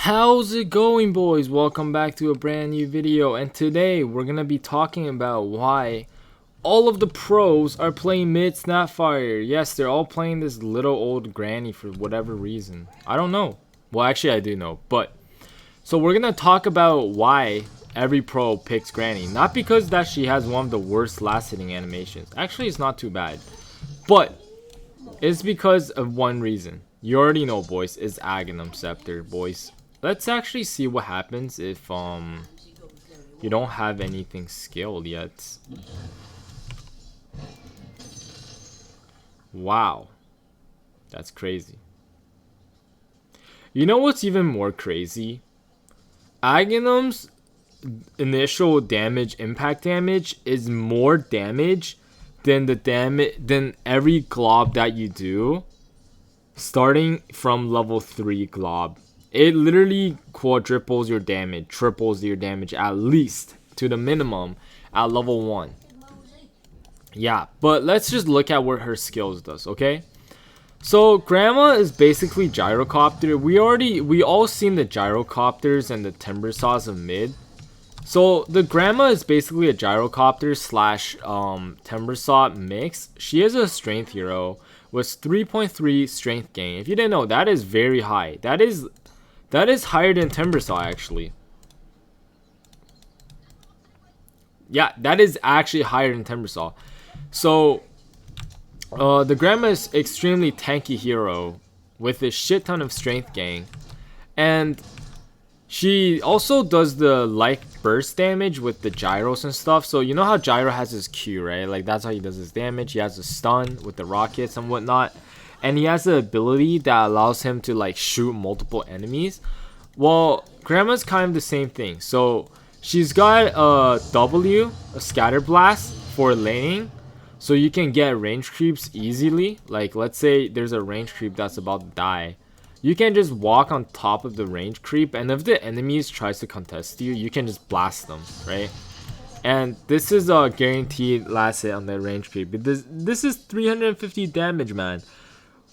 How's it going, boys? Welcome back to a brand new video, and today we're gonna be talking about why all of the pros are playing mid Snapfire. Yes, they're all playing this little old granny for whatever reason. I don't know. Well, actually I do know, but so we're gonna talk about why every pro picks granny. Not because that she has one of the worst last hitting animations. Actually, it's not too bad, but it's because of one reason. You already know, boys. It's Aghanim Scepter, boys. Let's actually see what happens if you don't have anything skilled yet. Wow, that's crazy. You know what's even more crazy? Aghanim's initial damage, impact damage, is more damage than every glob that you do starting from level 3 glob. It literally quadruples your damage, triples your damage at least to the minimum at level 1. Yeah, but let's just look at what her skills does, okay? So Grandma is basically gyrocopter. We all seen the gyrocopters and the timber saws of mid. So the Grandma is basically a gyrocopter slash timber saw mix. She is a strength hero with 3.3 strength gain. If you didn't know, that is very high. That is higher than Timbersaw, actually. Yeah, that is actually higher than Timbersaw. So, the Grandma is extremely tanky hero with a shit ton of strength gain. And she also does the like burst damage with the gyros and stuff. So, you know how Gyro has his Q, right? Like, that's how he does his damage. He has a stun with the rockets and whatnot. And he has the ability that allows him to like shoot multiple enemies. Well, Grandma's kind of the same thing. So she's got a W, a scatter blast for laning, so you can get range creeps easily. Like, let's say there's a range creep that's about to die, you can just walk on top of the range creep, and if the enemies tries to contest you, you can just blast them, right? And this is a guaranteed last hit on the range creep. This is 350 damage, man.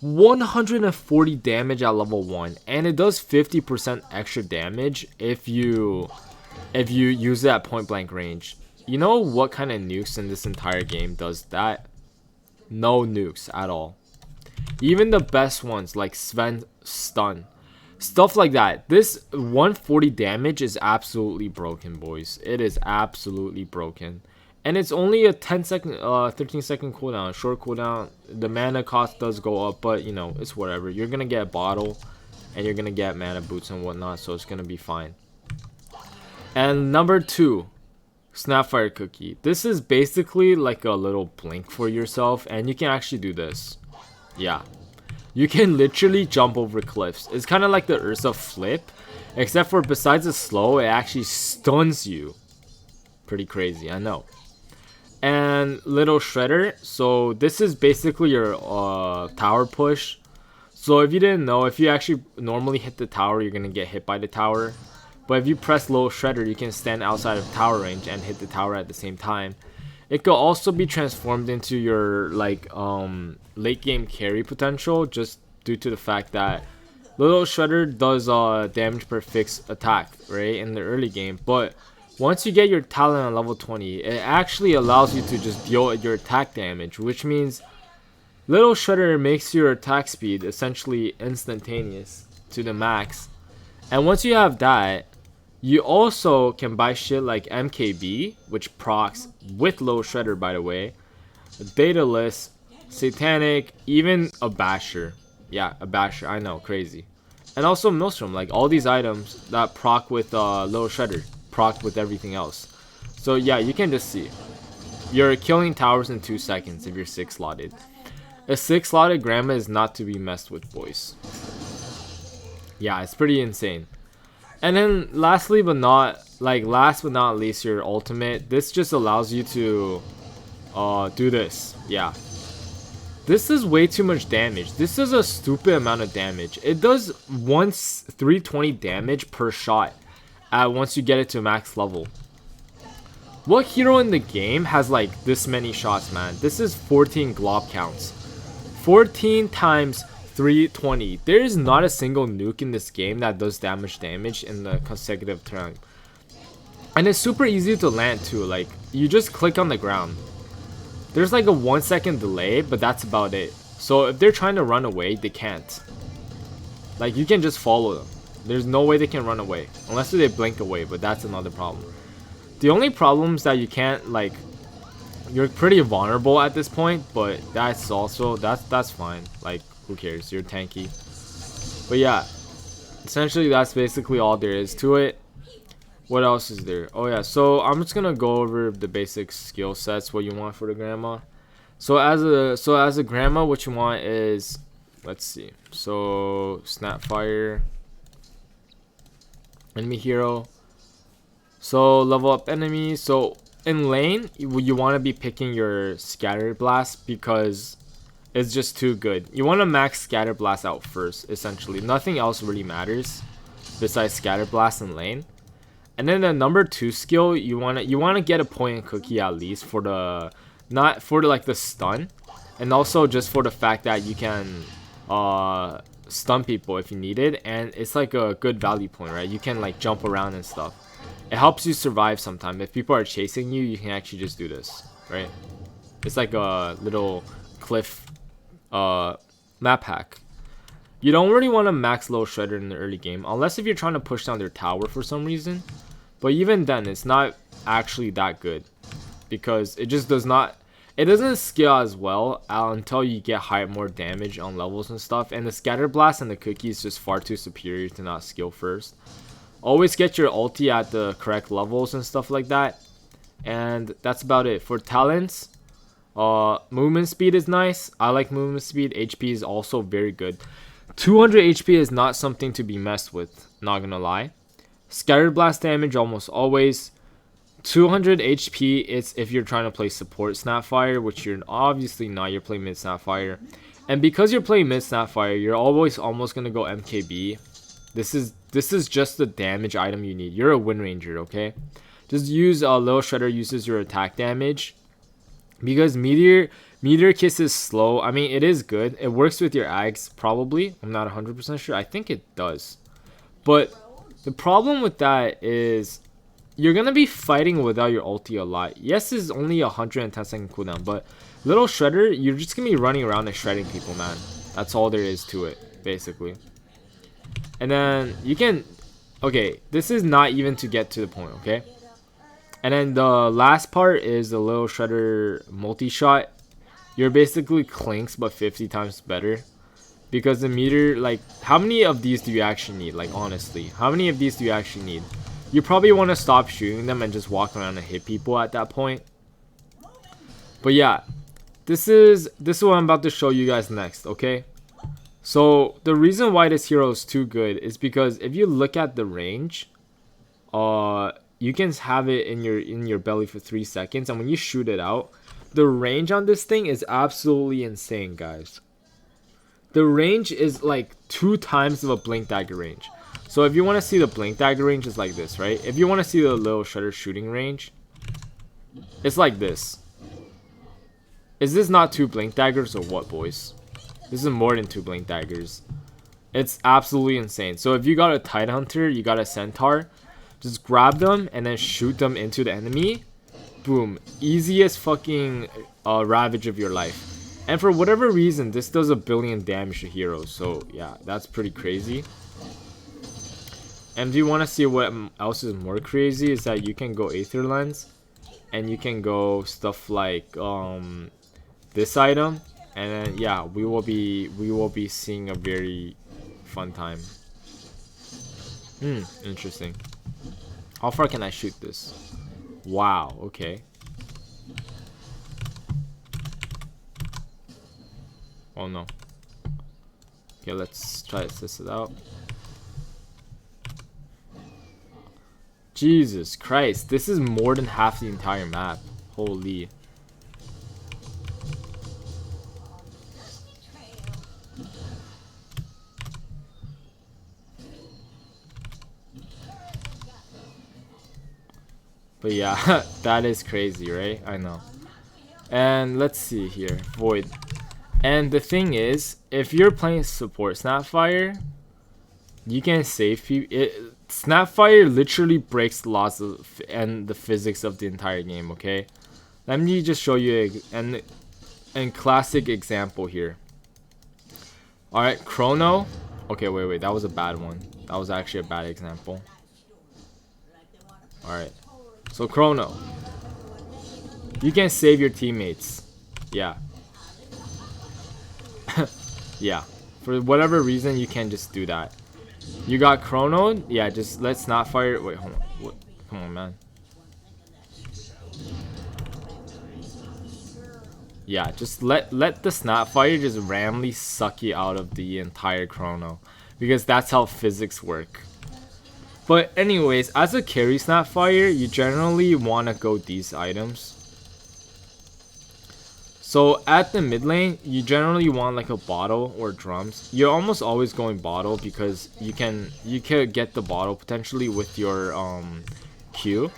140 damage at level 1, and it does 50% extra damage if you use it at point blank range. You know what kind of nukes in this entire game does that? No nukes at all. Even the best ones like Sven stun, stuff like that. This 140 damage is absolutely broken, boys. It is absolutely broken. And it's only a 13 second cooldown, short cooldown. The mana cost does go up, but you know, it's whatever. You're gonna get a bottle, and you're gonna get mana boots and whatnot, so it's gonna be fine. And number 2, Snapfire Cookie. This is basically like a little blink for yourself, and you can actually do this. Yeah, you can literally jump over cliffs. It's kind of like the Ursa flip, except for besides the slow, it actually stuns you. Pretty crazy, I know. And little shredder, so this is basically your tower push. So if you didn't know, if you actually normally hit the tower, you're gonna get hit by the tower, but if you press little shredder, you can stand outside of tower range and hit the tower at the same time. It could also be transformed into your like late game carry potential, just due to the fact that little shredder does damage per fixed attack, right, in the early game. But once you get your talent on level 20, it actually allows you to just deal your attack damage, which means little shredder makes your attack speed essentially instantaneous to the max. And once you have that, you also can buy shit like MKB, which procs with little shredder, by the way, Daedalus, Satanic, even a Basher. Yeah, a Basher, I know, crazy. And also Maelstrom, like all these items that proc with little shredder, proc with everything else. So yeah, you can just see you're killing towers in 2 seconds if you're 6 slotted. A 6 slotted Grandma is not to be messed with, boys. Yeah, it's pretty insane. And then last but not least, your ultimate. This just allows you to do this. Yeah, this is way too much damage. This is a stupid amount of damage. It does 320 damage per shot once you get it to max level. What hero in the game has like this many shots, man? This is 14 glob counts. 14 times 320. There is not a single nuke in this game that does damage in the consecutive turn. And it's super easy to land too. Like, you just click on the ground. There's like a 1 second delay, but that's about it. So if they're trying to run away, they can't. Like, you can just follow them. There's no way they can run away. Unless they blink away, but that's another problem. The only problem is that you can't, like, you're pretty vulnerable at this point, but that's also, that's fine. Like, who cares? You're tanky. But yeah, essentially that's basically all there is to it. What else is there? Oh yeah, so I'm just gonna go over the basic skill sets, what you want for the grandma. So as a grandma, what you want is, let's see. So Snapfire, enemy hero. So level up enemies. So in lane, you want to be picking your scatter blast because it's just too good. You want to max scatter blast out first. Essentially, nothing else really matters besides scatter blast in lane. And then the number 2 skill, you want to get a point in cookie at least for the, not for like the stun, and also just for the fact that you can stun people if you need it, and it's like a good value point, right? You can like jump around and stuff. It helps you survive sometimes. If people are chasing you, you can actually just do this, right? It's like a little cliff map hack. You don't really want to max low shredder in the early game, unless if you're trying to push down their tower for some reason. But even then, it's not actually that good, because it just does not, it doesn't scale as well until you get more damage on levels and stuff. And the scatter blast and the cookie is just far too superior to not skill first. Always get your ulti at the correct levels and stuff like that. And that's about it. For talents, movement speed is nice. I like movement speed. HP is also very good. 200 HP is not something to be messed with, not gonna lie. Scattered blast damage almost always. 200 HP, it's if you're trying to play support Snapfire, which you're obviously not. You're playing mid Snapfire. And because you're playing mid Snapfire, you're always almost gonna go MKB. This is just the damage item you need. You're a Wind Ranger, okay? Just use Little Shredder uses your attack damage. Because Meteor Kiss is slow. I mean, it is good. It works with your Ags, probably. I'm not 100% sure. I think it does. But the problem with that is you're going to be fighting without your ulti a lot. Yes, it's only 110 second cooldown, but Little Shredder, you're just going to be running around and shredding people, man. That's all there is to it, basically. And then you can, okay, this is not even to get to the point, okay? And then the last part is the Little Shredder multi-shot. You're basically Clinks, but 50 times better. Because the meter, like, how many of these do you actually need? Like, honestly, how many of these do you actually need? You probably want to stop shooting them and just walk around and hit people at that point. But yeah, this is what I'm about to show you guys next, okay? So the reason why this hero is too good is because if you look at the range, you can have it in your belly for 3 seconds, and when you shoot it out, the range on this thing is absolutely insane, guys. The range is like 2 times of a blink dagger range. So if you want to see the blink dagger range, it's like this, right? If you want to see the Little Shredder shooting range, it's like this. Is this not 2 blink daggers or what, boys? This is more than 2 blink daggers. It's absolutely insane. So if you got a Tide Hunter, you got a Centaur, just grab them and then shoot them into the enemy. Boom. Easiest fucking ravage of your life. And for whatever reason, this does 1 billion damage to heroes. So yeah, that's pretty crazy. And if you want to see what else is more crazy, is that you can go Aether Lens. And you can go stuff like this item. And then yeah, we will be seeing a very fun time. Interesting. How far can I shoot this? Wow, okay. Oh no. Okay, let's try to test it out. Jesus Christ, this is more than half the entire map. Holy. But yeah, that is crazy, right? I know. And let's see here. Void. And the thing is, if you're playing support Snapfire, you can save people. Snapfire literally breaks the laws of, and the physics of the entire game, okay? Let me just show you an classic example here. Alright, Chrono. Okay, wait, that was a bad one. That was actually a bad example. Alright, so Chrono. You can save your teammates. Yeah. Yeah. For whatever reason, you can just do that. You got Chrono? Yeah, just let's not fire. Wait, hold on. What? Come on, man. Yeah, just let the Snapfire just randomly suck you out of the entire Chrono, because that's how physics work. But anyways, as a carry Snapfire, you generally want to go these items. So at the mid lane, you generally want like a bottle or drums. You're almost always going bottle because you can get the bottle potentially with your Q,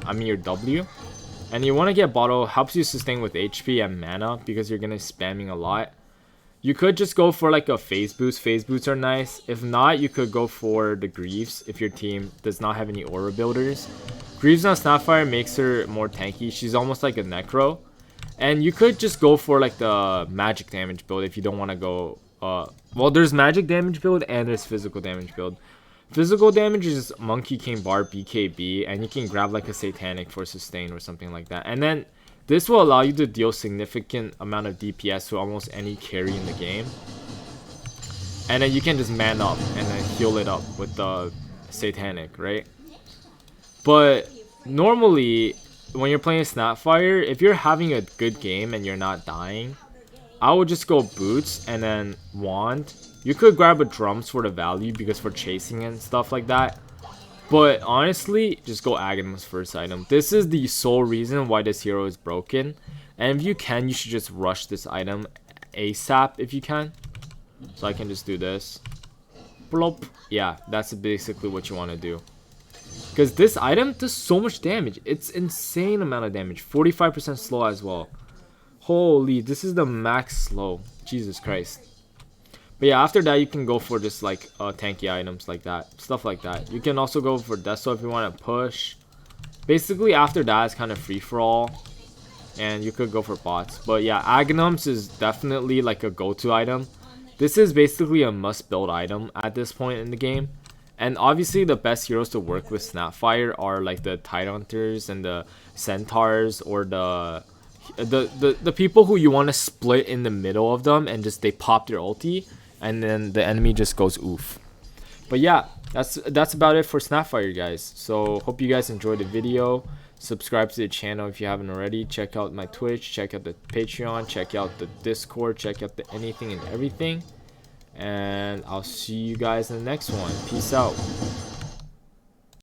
I mean your W. And you want to get bottle, helps you sustain with HP and mana because you're gonna spamming a lot. You could just go for like a phase boost. Phase boosts are nice. If not, you could go for the Greaves if your team does not have any aura builders. Greaves on Snapfire makes her more tanky. She's almost like a Necro. And you could just go for like the magic damage build if you don't want to go. Well, there's magic damage build and there's physical damage build. Physical damage is Monkey King Bar BKB, and you can grab like a Satanic for sustain or something like that. And then this will allow you to deal significant amount of DPS to almost any carry in the game. And then you can just man up and then heal it up with the Satanic, right? But normally, when you're playing Snapfire, if you're having a good game and you're not dying, I would just go boots and then wand. You could grab a drums for the value because for chasing and stuff like that. But honestly, just go Aghanim's first item. This is the sole reason why this hero is broken. And if you can, you should just rush this item ASAP if you can. So I can just do this. Blop. Yeah, that's basically what you want to do. Because this item does so much damage. It's insane amount of damage. 45% slow as well. Holy, this is the max slow. Jesus Christ. But yeah, after that you can go for just like tanky items like that. Stuff like that. You can also go for Deso if you want to push. Basically after that it's kind of free for all. And you could go for bots. But yeah, Aghanim's is definitely like a go-to item. This is basically a must-build item at this point in the game. And obviously the best heroes to work with Snapfire are like the Tidehunters and the Centaurs, or the people who you want to split in the middle of them and just they pop their ulti and then the enemy just goes oof. But yeah, that's about it for Snapfire, guys. So hope you guys enjoyed the video. Subscribe to the channel if you haven't already. Check out my Twitch, check out the Patreon, check out the Discord, check out the anything and everything. And I'll see you guys in the next one. Peace out.